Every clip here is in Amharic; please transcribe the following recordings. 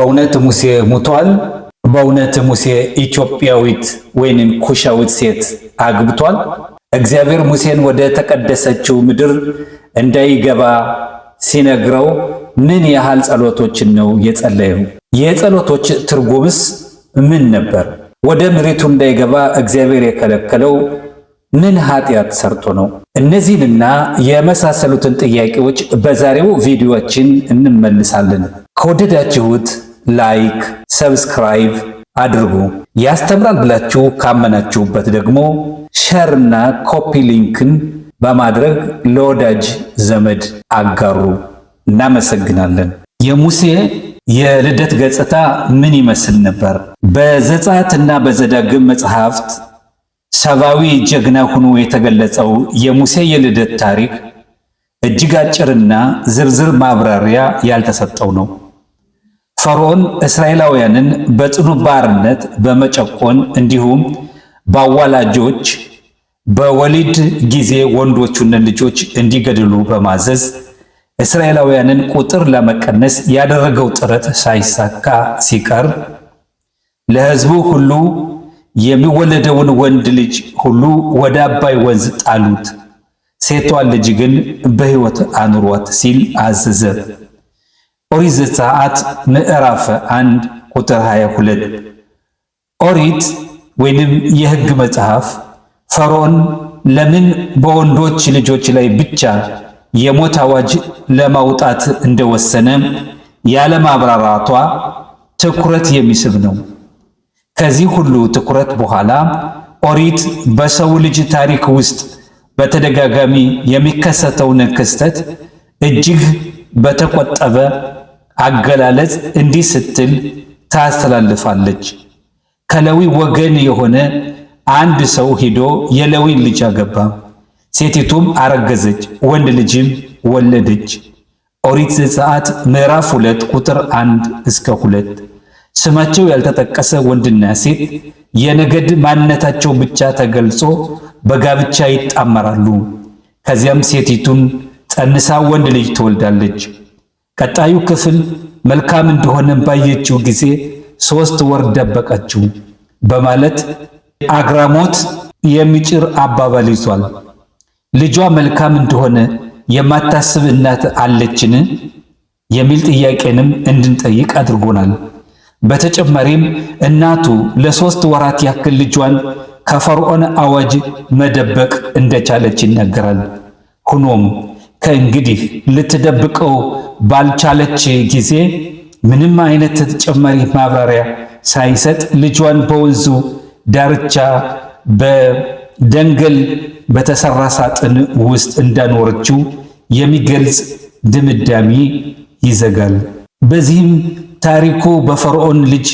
በእውነት ሙሴ ሙቷል? በእውነት ሙሴ ኢትዮጵያዊት ወይንም ኩሻዊት ሴት አግብቷል? እግዚአብሔር ሙሴን ወደ ተቀደሰችው ምድር እንዳይገባ ሲነግረው ምን ያህል ጸሎቶችን ነው የጸለየው? የጸሎቶች ትርጉምስ ምን ነበር? ወደ ምድሪቱ እንዳይገባ እግዚአብሔር የከለከለው ምን ኃጢአት ሰርቶ ነው? እነዚህንና የመሳሰሉትን ጥያቄዎች በዛሬው ቪዲዮአችን እንመልሳለን። ከወደዳችሁት ላይክ፣ ሰብስክራይብ አድርጉ። ያስተምራል ብላችሁ ካመናችሁበት ደግሞ ሼር እና ኮፒ ሊንክን በማድረግ ለወዳጅ ዘመድ አጋሩ። እናመሰግናለን። የሙሴ የልደት ገጽታ ምን ይመስል ነበር? በዘጸአት እና በዘዳግም መጽሐፍት ሰብአዊ ጀግና ሆኖ የተገለጸው የሙሴ የልደት ታሪክ እጅግ አጭርና ዝርዝር ማብራሪያ ያልተሰጠው ነው። ፈርዖን እስራኤላውያንን በጽኑ ባርነት በመጨቆን እንዲሁም በአዋላጆች በወሊድ ጊዜ ወንዶቹን ልጆች እንዲገድሉ በማዘዝ እስራኤላውያንን ቁጥር ለመቀነስ ያደረገው ጥረት ሳይሳካ ሲቀር ለሕዝቡ ሁሉ የሚወለደውን ወንድ ልጅ ሁሉ ወደ አባይ ወንዝ ጣሉት፣ ሴቷን ልጅ ግን በሕይወት አኑሯት ሲል አዘዘ። ኦሪት ዘጸአት ምዕራፍ 1 ቁጥር 22። ኦሪት ወይንም የሕግ መጽሐፍ ፈርዖን ለምን በወንዶች ልጆች ላይ ብቻ የሞት አዋጅ ለማውጣት እንደወሰነ ያለማብራራቷ ትኩረት የሚስብ ነው። ከዚህ ሁሉ ትኩረት በኋላ ኦሪት በሰው ልጅ ታሪክ ውስጥ በተደጋጋሚ የሚከሰተውን ክስተት እጅግ በተቆጠበ አገላለጽ እንዲህ ስትል ታስተላልፋለች። ከሌዊ ወገን የሆነ አንድ ሰው ሄዶ የሌዊን ልጅ አገባ። ሴቲቱም አረገዘች፣ ወንድ ልጅም ወለደች። ኦሪት ዘጸአት ምዕራፍ 2 ቁጥር 1 እስከ 2። ስማቸው ያልተጠቀሰ ወንድና ሴት የነገድ ማንነታቸው ብቻ ተገልጾ በጋብቻ ይጣመራሉ። ከዚያም ሴቲቱን ጸንሳ ወንድ ልጅ ትወልዳለች። ቀጣዩ ክፍል መልካም እንደሆነ ባየችው ጊዜ 3 ወር ደበቀችው በማለት አግራሞት የሚጭር አባባል ይዟል። ልጇ መልካም እንደሆነ የማታስብ እናት አለችን የሚል ጥያቄንም እንድንጠይቅ አድርጎናል። በተጨማሪም እናቱ ለ3 ወራት ያክል ልጇን ከፈርዖን አዋጅ መደበቅ እንደቻለች ይነገራል። ሆኖም ከእንግዲህ ልትደብቀው ባልቻለች ጊዜ ምንም አይነት ተጨማሪ ማብራሪያ ሳይሰጥ ልጇን በወንዙ ዳርቻ በደንገል በተሰራ ሳጥን ውስጥ እንዳኖረችው የሚገልጽ ድምዳሜ ይዘጋል። በዚህም ታሪኩ በፈርዖን ልጅ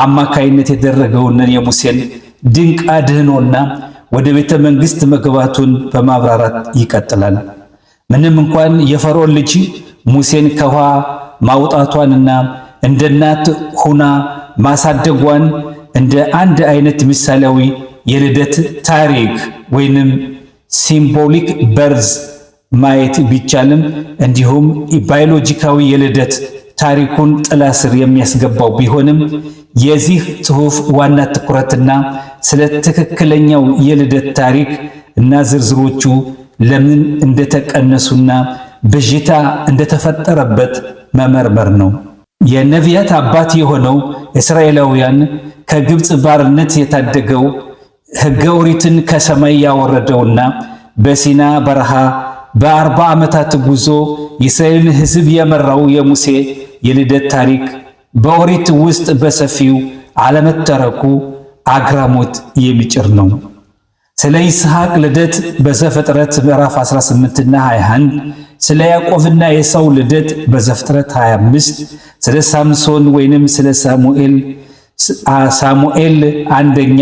አማካይነት የደረገውን የሙሴን ድንቅ አድህኖና ወደ ቤተ መንግሥት መግባቱን በማብራራት ይቀጥላል። ምንም እንኳን የፈርዖን ልጅ ሙሴን ከውሃ ማውጣቷንና እንደ እናት ሁና ማሳደጓን እንደ አንድ አይነት ምሳሌያዊ የልደት ታሪክ ወይንም ሲምቦሊክ በርዝ ማየት ቢቻልም እንዲሁም ባዮሎጂካዊ የልደት ታሪኩን ጥላ ስር የሚያስገባው ቢሆንም የዚህ ጽሑፍ ዋና ትኩረትና ስለ ትክክለኛው የልደት ታሪክ እና ዝርዝሮቹ ለምን እንደተቀነሱና ብዥታ እንደተፈጠረበት መመርመር ነው። የነቢያት አባት የሆነው እስራኤላውያን ከግብፅ ባርነት የታደገው ሕገ ኦሪትን ከሰማይ ያወረደውና በሲና በረሃ በ40 ዓመታት ጉዞ የእስራኤልን ሕዝብ የመራው የሙሴ የልደት ታሪክ በኦሪት ውስጥ በሰፊው አለመተረኩ አግራሞት የሚጭር ነው። ስለ ይስሐቅ ልደት በዘፍጥረት ምዕራፍ 18 እና 21፣ ስለ ያዕቆብና የኤሳው ልደት በዘፍጥረት 25፣ ስለ ሳምሶን ወይንም ስለ ሳሙኤል አንደኛ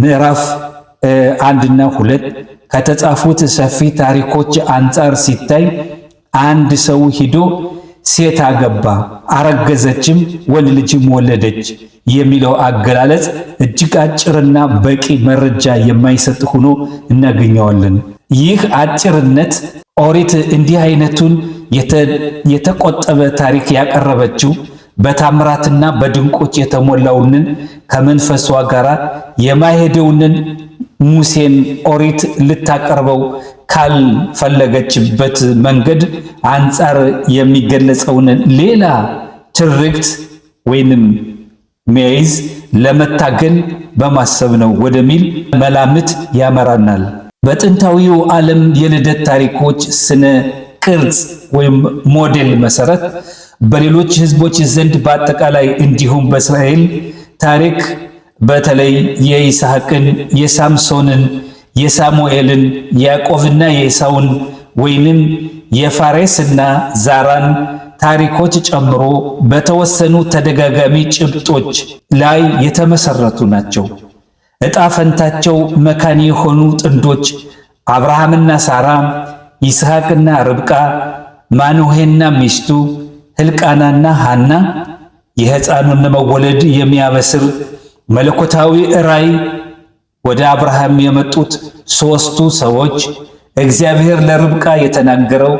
ምዕራፍ 1 እና 2 ከተጻፉት ሰፊ ታሪኮች አንጻር ሲታይ አንድ ሰው ሂዶ ሴት አገባ፣ አረገዘችም፣ ወንድ ልጅም ወለደች የሚለው አገላለጽ እጅግ አጭርና በቂ መረጃ የማይሰጥ ሆኖ እናገኘዋለን። ይህ አጭርነት ኦሪት እንዲህ አይነቱን የተቆጠበ ታሪክ ያቀረበችው በታምራትና በድንቆች የተሞላውንን ከመንፈሷ ጋር የማይሄደውንን ሙሴን ኦሪት ልታቀርበው ካልፈለገችበት መንገድ አንጻር የሚገለጸውን ሌላ ትርክት ወይንም ሜይዝ ለመታገል በማሰብ ነው ወደሚል መላምት ያመራናል። በጥንታዊው ዓለም የልደት ታሪኮች ስነ ቅርጽ ወይም ሞዴል መሰረት በሌሎች ሕዝቦች ዘንድ በአጠቃላይ እንዲሁም በእስራኤል ታሪክ በተለይ የይስሐቅን፣ የሳምሶንን፣ የሳሙኤልን፣ የያዕቆብና የኤሳውን ወይንም የፋሬስና ዛራን ታሪኮች ጨምሮ በተወሰኑ ተደጋጋሚ ጭብጦች ላይ የተመሰረቱ ናቸው። ዕጣ ፈንታቸው መካን የሆኑ ጥንዶች አብርሃምና ሳራ፣ ይስሐቅና ርብቃ፣ ማኑሄና ሚስቱ ሕልቃናና ሐና፣ የሕፃኑን መወለድ የሚያበስር መለኮታዊ ራእይ፣ ወደ አብርሃም የመጡት ሦስቱ ሰዎች፣ እግዚአብሔር ለርብቃ የተናገረው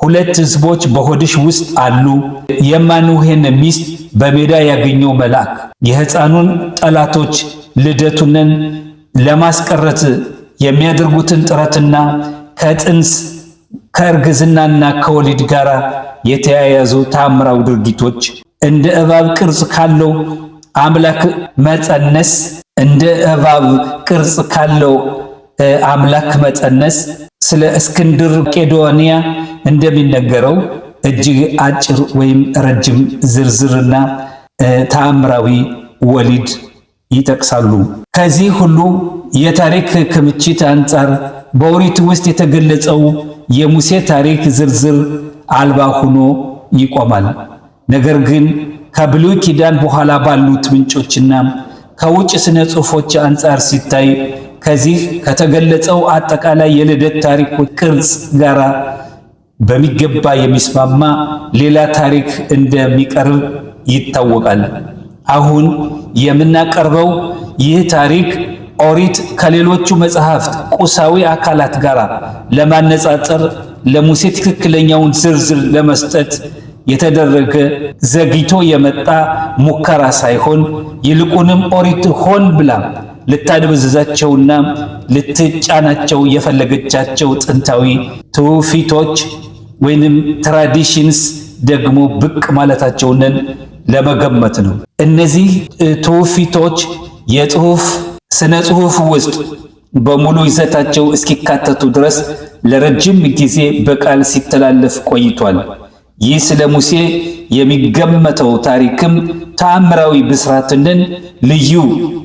ሁለት ሕዝቦች በሆድሽ ውስጥ አሉ፣ የማኑሄን ሚስት በሜዳ ያገኘው መልአክ፣ የሕፃኑን ጠላቶች ልደቱንን ለማስቀረት የሚያደርጉትን ጥረትና ከጥንስ ከእርግዝናና ከወሊድ ጋር የተያያዙ ታምራዊ ድርጊቶች፣ እንደ እባብ ቅርጽ ካለው አምላክ መጸነስ፣ እንደ እባብ ቅርጽ ካለው አምላክ መጸነስ፣ ስለ እስክንድር መቄዶንያ እንደሚነገረው እጅግ አጭር ወይም ረጅም ዝርዝርና ተአምራዊ ወሊድ ይጠቅሳሉ። ከዚህ ሁሉ የታሪክ ክምችት አንጻር በኦሪት ውስጥ የተገለጸው የሙሴ ታሪክ ዝርዝር አልባ ሆኖ ይቆማል። ነገር ግን ከብሉይ ኪዳን በኋላ ባሉት ምንጮችና ከውጭ ስነ ጽሑፎች አንጻር ሲታይ ከዚህ ከተገለጸው አጠቃላይ የልደት ታሪኮች ቅርጽ ጋር በሚገባ የሚስማማ ሌላ ታሪክ እንደሚቀርብ ይታወቃል። አሁን የምናቀርበው ይህ ታሪክ ኦሪት ከሌሎቹ መጽሐፍት ቁሳዊ አካላት ጋር ለማነጻጸር ለሙሴ ትክክለኛውን ዝርዝር ለመስጠት የተደረገ ዘግይቶ የመጣ ሙከራ ሳይሆን ይልቁንም ኦሪት ሆን ብላ ልታደበዝዛቸውና ልትጫናቸው የፈለገቻቸው ጥንታዊ ትውፊቶች ወይንም ትራዲሽንስ ደግሞ ብቅ ማለታቸውን ለመገመት ነው። እነዚህ ትውፊቶች የጽሑፍ ስነ ጽሑፍ ውስጥ በሙሉ ይዘታቸው እስኪካተቱ ድረስ ለረጅም ጊዜ በቃል ሲተላለፍ ቆይቷል። ይህ ስለ ሙሴ የሚገመተው ታሪክም ተአምራዊ ብስራትንን፣ ልዩ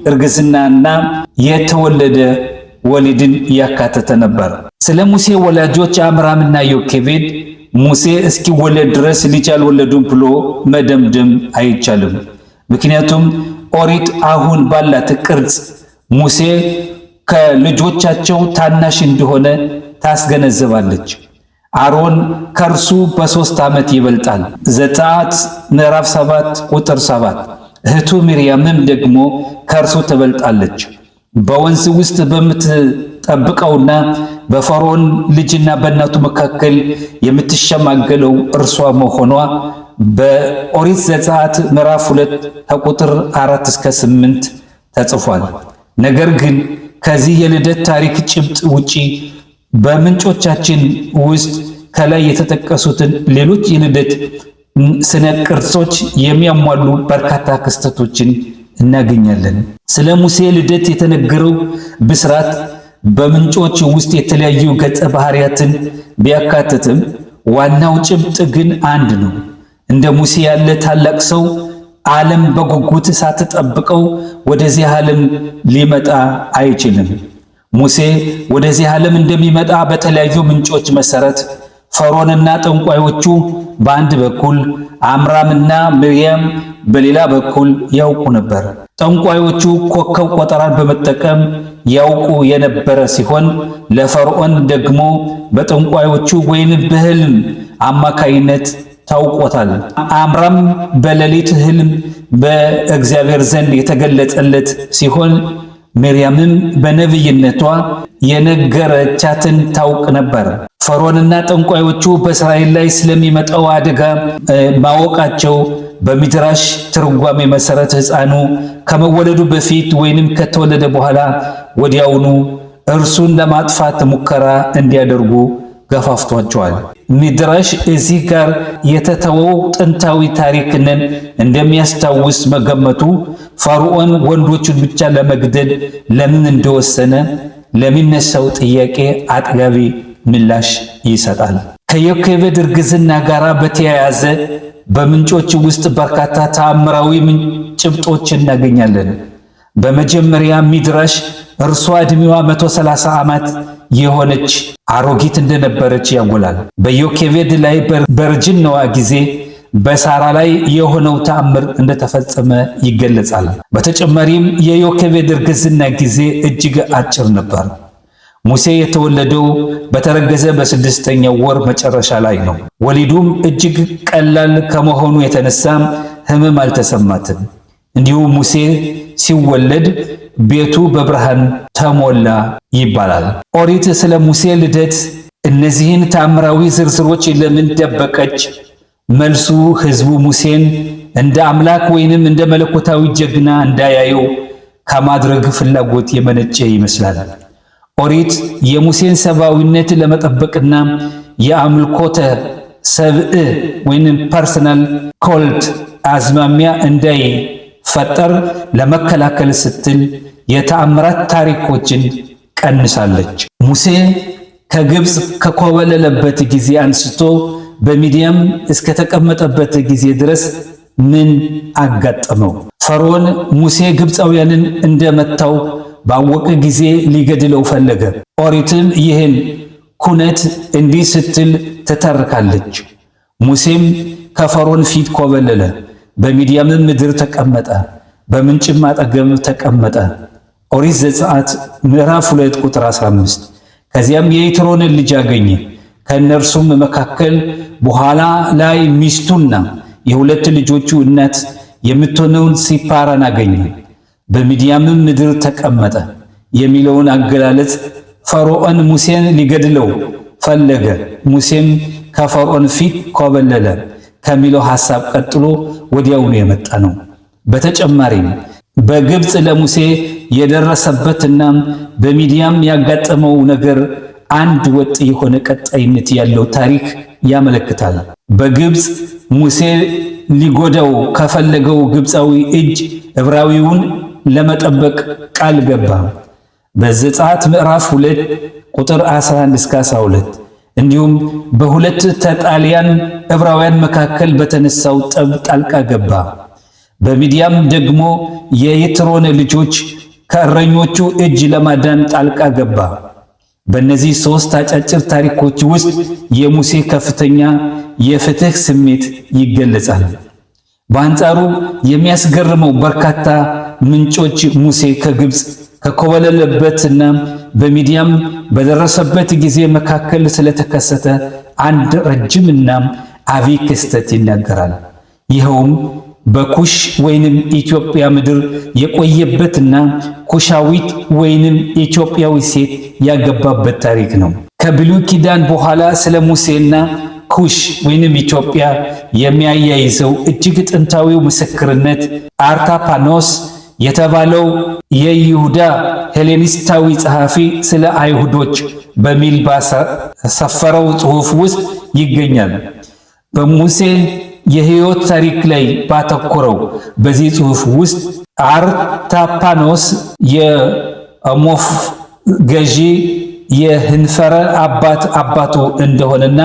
እርግዝናና የተወለደ ወሊድን ያካተተ ነበር። ስለ ሙሴ ወላጆች አምራምና ዮኬቤድ ሙሴ እስኪወለድ ድረስ ልጅ አልወለዱም ብሎ መደምደም አይቻልም። ምክንያቱም ኦሪት አሁን ባላት ቅርጽ ሙሴ ከልጆቻቸው ታናሽ እንደሆነ ታስገነዝባለች። አሮን ከእርሱ በ3 ዓመት ይበልጣል። ዘጸአት ምዕራፍ 7 ቁጥር 7። እህቱ ሚርያምም ደግሞ ከእርሱ ትበልጣለች። በወንዝ ውስጥ በምትጠብቀውና በፈርዖን ልጅና በእናቱ መካከል የምትሸማገለው እርሷ መሆኗ በኦሪት ዘጸአት ምዕራፍ 2 ከቁጥር 4 እስከ 8 ተጽፏል። ነገር ግን ከዚህ የልደት ታሪክ ጭብጥ ውጪ በምንጮቻችን ውስጥ ከላይ የተጠቀሱትን ሌሎች የልደት ስነ ቅርጾች የሚያሟሉ በርካታ ክስተቶችን እናገኛለን። ስለ ሙሴ ልደት የተነገረው ብስራት በምንጮች ውስጥ የተለያዩ ገጸ ባህሪያትን ቢያካትትም ዋናው ጭብጥ ግን አንድ ነው። እንደ ሙሴ ያለ ታላቅ ሰው ዓለም በጉጉት ሳትጠብቀው ወደዚህ ዓለም ሊመጣ አይችልም። ሙሴ ወደዚህ ዓለም እንደሚመጣ በተለያዩ ምንጮች መሰረት ፈርዖንና ጠንቋዮቹ በአንድ በኩል፣ አምራምና ሚርያም በሌላ በኩል ያውቁ ነበር። ጠንቋዮቹ ኮከብ ቆጠራን በመጠቀም ያውቁ የነበረ ሲሆን ለፈርዖን ደግሞ በጠንቋዮቹ ወይንም በሕልም አማካይነት ታውቆታል። አምራም በሌሊት ሕልም በእግዚአብሔር ዘንድ የተገለጸለት ሲሆን ሚርያምም በነቢይነቷ የነገረቻትን ታውቅ ነበር። ፈርዖንና ጠንቋዮቹ በእስራኤል ላይ ስለሚመጣው አደጋ ማወቃቸው በሚድራሽ ትርጓሜ መሰረት ሕፃኑ ከመወለዱ በፊት ወይንም ከተወለደ በኋላ ወዲያውኑ እርሱን ለማጥፋት ሙከራ እንዲያደርጉ ገፋፍቷቸዋል። ሚድራሽ እዚህ ጋር የተተወው ጥንታዊ ታሪክን እንደሚያስታውስ መገመቱ ፈርዖን ወንዶቹን ብቻ ለመግደል ለምን እንደወሰነ ለሚነሳው ጥያቄ አጥጋቢ ምላሽ ይሰጣል። ከዮኬቤድ እርግዝና ጋር በተያያዘ በምንጮች ውስጥ በርካታ ተአምራዊ ጭብጦች እናገኛለን። በመጀመሪያ ሚድራሽ እርሷ ዕድሜዋ 130 ዓመት የሆነች አሮጊት እንደነበረች ያጎላል። በዮኬቤድ ላይ በእርጅናዋ ጊዜ በሳራ ላይ የሆነው ተአምር እንደተፈጸመ ይገለጻል። በተጨማሪም የዮኬቤድ እርግዝና ጊዜ እጅግ አጭር ነበር። ሙሴ የተወለደው በተረገዘ በ6ኛው ወር መጨረሻ ላይ ነው። ወሊዱም እጅግ ቀላል ከመሆኑ የተነሳ ሕመም አልተሰማትም። እንዲሁም ሙሴ ሲወለድ ቤቱ በብርሃን ተሞላ ይባላል። ኦሪት ስለ ሙሴ ልደት እነዚህን ተአምራዊ ዝርዝሮች ለምን ደበቀች? መልሱ ሕዝቡ ሙሴን እንደ አምላክ ወይንም እንደ መለኮታዊ ጀግና እንዳያየው ከማድረግ ፍላጎት የመነጨ ይመስላል። ኦሪት የሙሴን ሰብአዊነት ለመጠበቅና የአምልኮተ ሰብእ ወይንም ፐርሰናል ኮልት አዝማሚያ እንዳይፈጠር ለመከላከል ስትል የተአምራት ታሪኮችን ቀንሳለች። ሙሴ ከግብፅ ከኮበለለበት ጊዜ አንስቶ በሚዲያም እስከተቀመጠበት ጊዜ ድረስ ምን አጋጠመው? ፈርዖን ሙሴ ግብፃውያንን እንደመታው ባወቀ ጊዜ ሊገድለው ፈለገ። ኦሪትም ይህን ኩነት እንዲህ ስትል ትተርካለች። ሙሴም ከፈርዖን ፊት ኮበለለ፣ በሚዲያምም ምድር ተቀመጠ፣ በምንጭም አጠገብ ተቀመጠ። ኦሪት ዘጸአት ምዕራፍ 2 ቁጥር 15። ከዚያም የይትሮንን ልጅ አገኘ። ከእነርሱም መካከል በኋላ ላይ ሚስቱና የሁለት ልጆቹ እናት የምትሆነውን ሲፓራን አገኘ። በሚዲያምም ምድር ተቀመጠ የሚለውን አገላለጽ ፈርዖን ሙሴን ሊገድለው ፈለገ፣ ሙሴም ከፈርዖን ፊት ኮበለለ ከሚለው ሐሳብ ቀጥሎ ወዲያውኑ የመጣ ነው። በተጨማሪም በግብፅ ለሙሴ የደረሰበትና በሚዲያም ያጋጠመው ነገር አንድ ወጥ የሆነ ቀጣይነት ያለው ታሪክ ያመለክታል። በግብፅ ሙሴ ሊጎዳው ከፈለገው ግብፃዊ እጅ ዕብራዊውን ለመጠበቅ ቃል ገባ። በዘጸአት ምዕራፍ 2 ቁጥር 11 እስከ 12። እንዲሁም በሁለት ተጣሊያን ዕብራውያን መካከል በተነሳው ጠብ ጣልቃ ገባ። በሚዲያም ደግሞ የይትሮን ልጆች ከእረኞቹ እጅ ለማዳን ጣልቃ ገባ። በእነዚህ ሦስት አጫጭር ታሪኮች ውስጥ የሙሴ ከፍተኛ የፍትህ ስሜት ይገለጻል። በአንጻሩ የሚያስገርመው በርካታ ምንጮች ሙሴ ከግብፅ ከኮበለለበትና በሚዲያም በደረሰበት ጊዜ መካከል ስለተከሰተ አንድ ረጅምና አብይ ክስተት ይናገራል። ይኸውም በኩሽ ወይንም ኢትዮጵያ ምድር የቆየበትና ኩሻዊት ወይንም ኢትዮጵያዊ ሴት ያገባበት ታሪክ ነው። ከብሉይ ኪዳን በኋላ ስለ ሙሴና ኩሽ ወይንም ኢትዮጵያ የሚያያይዘው እጅግ ጥንታዊው ምስክርነት አርታፓኖስ የተባለው የይሁዳ ሄሌኒስታዊ ጸሐፊ ስለ አይሁዶች በሚል ባሰፈረው ጽሑፍ ውስጥ ይገኛል። በሙሴ የሕይወት ታሪክ ላይ ባተኮረው በዚህ ጽሑፍ ውስጥ አርታፓኖስ የሞፍ ገዢ የህንፈረ አባቱ እንደሆነና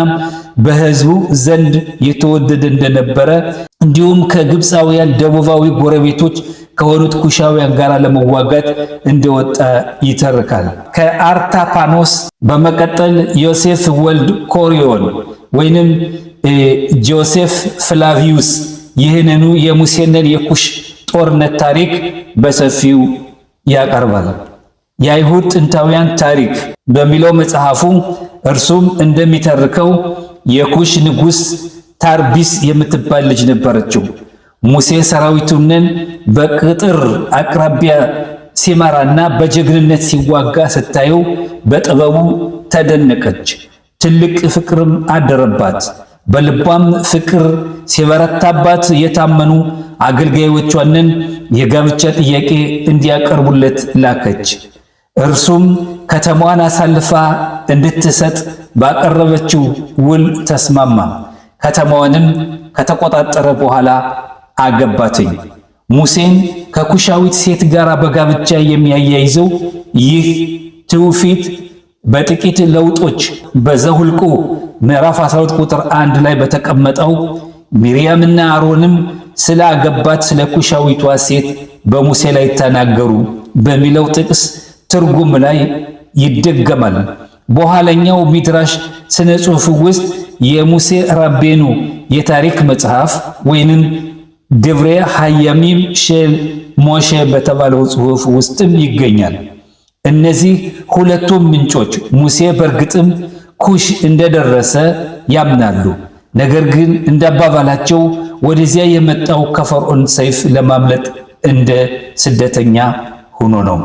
በሕዝቡ ዘንድ የተወደደ እንደነበረ እንዲሁም ከግብፃውያን ደቡባዊ ጎረቤቶች ከሆኑት ኩሻውያን ጋር ለመዋጋት እንደወጣ ይተርካል። ከአርታፓኖስ በመቀጠል ዮሴፍ ወልድ ኮሪዮን ወይንም ጆሴፍ ፍላቪዩስ ይህንኑ የሙሴንን የኩሽ ጦርነት ታሪክ በሰፊው ያቀርባል። የአይሁድ ጥንታውያን ታሪክ በሚለው መጽሐፉ እርሱም እንደሚተርከው የኩሽ ንጉሥ ታርቢስ የምትባል ልጅ ነበረችው። ሙሴ ሰራዊቱንን በቅጥር አቅራቢያ ሲመራና በጀግንነት ሲዋጋ ስታየው በጥበቡ ተደነቀች። ትልቅ ፍቅርም አደረባት። በልቧም ፍቅር ሲበረታባት የታመኑ አገልጋዮቿንን የጋብቻ ጥያቄ እንዲያቀርቡለት ላከች። እርሱም ከተማዋን አሳልፋ እንድትሰጥ ባቀረበችው ውል ተስማማ። ከተማዋንም ከተቆጣጠረ በኋላ አገባትኝ። ሙሴን ከኩሻዊት ሴት ጋር በጋብቻ የሚያያይዘው ይህ ትውፊት በጥቂት ለውጦች በዘኍልቍ ምዕራፍ 12 ቁጥር 1 ላይ በተቀመጠው ሚርያምና አሮንም ስላገባት ስለ ኩሻዊቷ ሴት በሙሴ ላይ ተናገሩ በሚለው ጥቅስ ትርጉም ላይ ይደገማል። በኋለኛው ሚድራሽ ስነ ጽሑፍ ውስጥ የሙሴ ራቤኑ የታሪክ መጽሐፍ ወይንም ደብረ ሃያሚም ሼል ሞሼ በተባለው ጽሑፍ ውስጥም ይገኛል። እነዚህ ሁለቱም ምንጮች ሙሴ በእርግጥም ኩሽ እንደደረሰ ያምናሉ። ነገር ግን እንዳባባላቸው ወደዚያ የመጣው ከፈርዖን ሰይፍ ለማምለጥ እንደ ስደተኛ ሆኖ ነው።